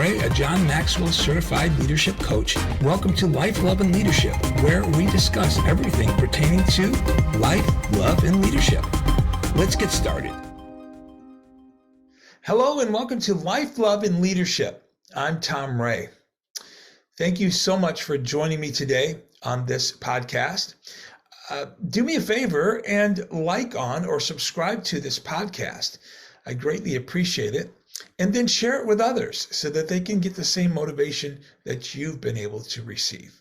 Ray, a John Maxwell certified leadership coach. Welcome to Life, Love, and Leadership, where we discuss everything pertaining to life, love, and leadership. Let's get started. Hello and welcome to Life, Love, and Leadership. I'm Tom Ray. Thank you so much for joining me today on this podcast. Do me a favor and like on or subscribe to this podcast. I greatly appreciate it. And then share it with others so that they can get the same motivation that you've been able to receive.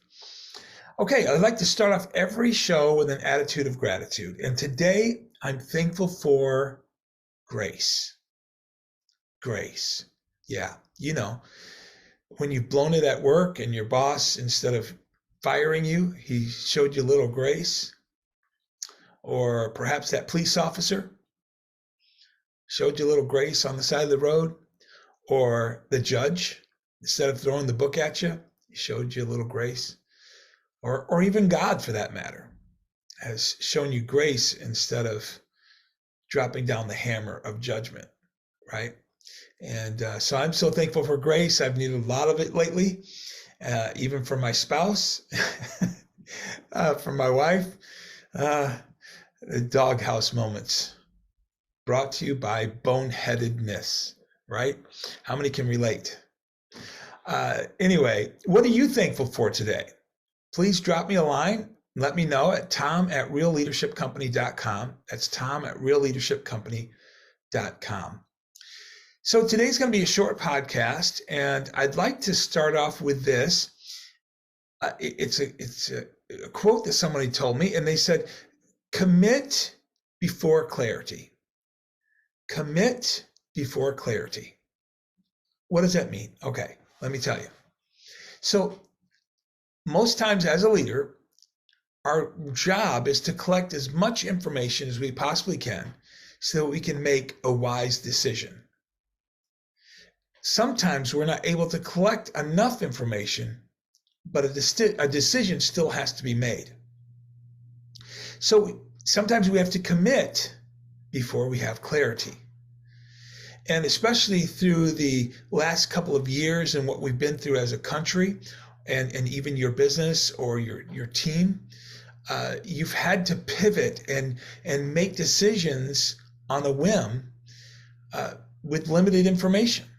Okay, I'd like to start off every show with an attitude of gratitude. And today I'm thankful for grace. Grace. Yeah, you know, when you've blown it at work and your boss, instead of firing you, he showed you a little grace. Or perhaps that police officer showed you a little grace on the side of the road, or the judge, instead of throwing the book at you, he showed you a little grace, or even God, for that matter, has shown you grace instead of dropping down the hammer of judgment, right? And so I'm so thankful for grace. I've needed a lot of it lately, even from my spouse, from my wife, the doghouse moments. Brought to you by boneheadedness, right? How many can relate? Anyway, what are you thankful for today? Please drop me a line. Let me know at tom@realleadershipcompany.com. That's tom@realleadershipcompany.com. So today's going to be a short podcast, and I'd like to start off with this. It's a quote that somebody told me, and they said, "Commit before clarity." Commit before clarity. What does that mean? Okay, let me tell you. So most times as a leader, our job is to collect as much information as we possibly can so that we can make a wise decision. Sometimes we're not able to collect enough information, but a decision still has to be made. So sometimes we have to commit before we have clarity. And especially through the last couple of years and what we've been through as a country, and even your business or your team, you've had to pivot and make decisions on a whim with limited information.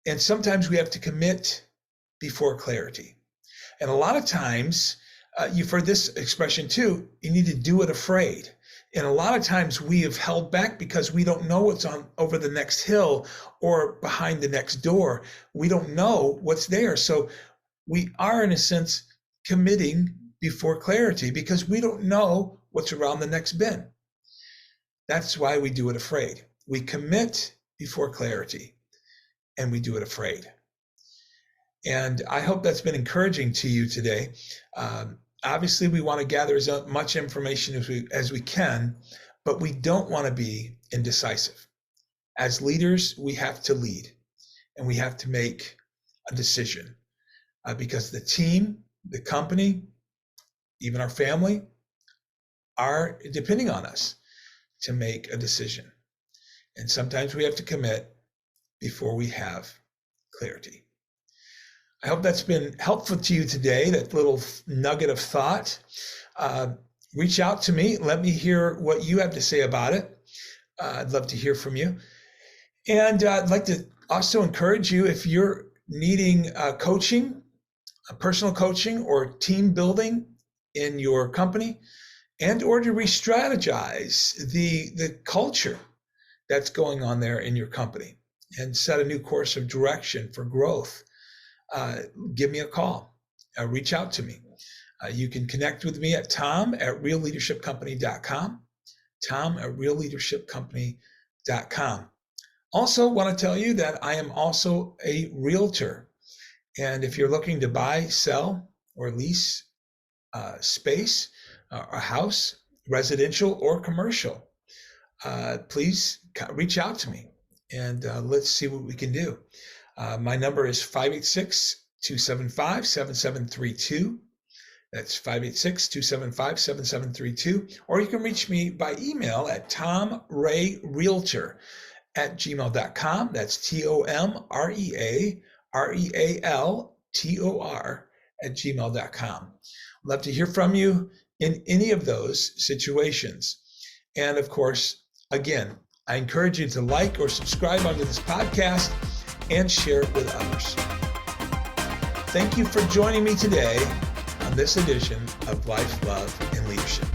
And sometimes we have to commit before clarity. And a lot of times, you've heard this expression too, you need to do it afraid. And a lot of times we have held back because we don't know what's on over the next hill or behind the next door. We don't know what's there. So we are, in a sense, committing before clarity because we don't know what's around the next bend. That's why we do it afraid. We commit before clarity, and we do it afraid. And I hope that's been encouraging to you today. Obviously, we want to gather as much information as we can, but we don't want to be indecisive. As leaders, we have to lead, and we have to make a decision because the team, the company, even our family are depending on us to make a decision. And sometimes we have to commit before we have clarity. I hope that's been helpful to you today, that little nugget of thought. Reach out to me. Let me hear what you have to say about it. I'd love to hear from you. And I'd like to also encourage you, if you're needing coaching, personal coaching or team building in your company, and or to re-strategize the culture that's going on there in your company and set a new course of direction for growth, give me a call. Reach out to me. You can connect with me at tom@realleadershipcompany.com, tom@realleadershipcompany.com. Also want to tell you that I am also a realtor. And if you're looking to buy, sell, or lease space, a house, residential or commercial, please reach out to me and let's see what we can do. My number is 586-275-7732. That's 586-275-7732. Or you can reach me by email at tomrayrealtor tomrealtor@gmail.com. That's tomrealtor@gmail.com. I'd love to hear from you in any of those situations. And of course, again, I encourage you to like or subscribe onto this podcast and share it with others. Thank you for joining me today on this edition of Life, Love, and Leadership.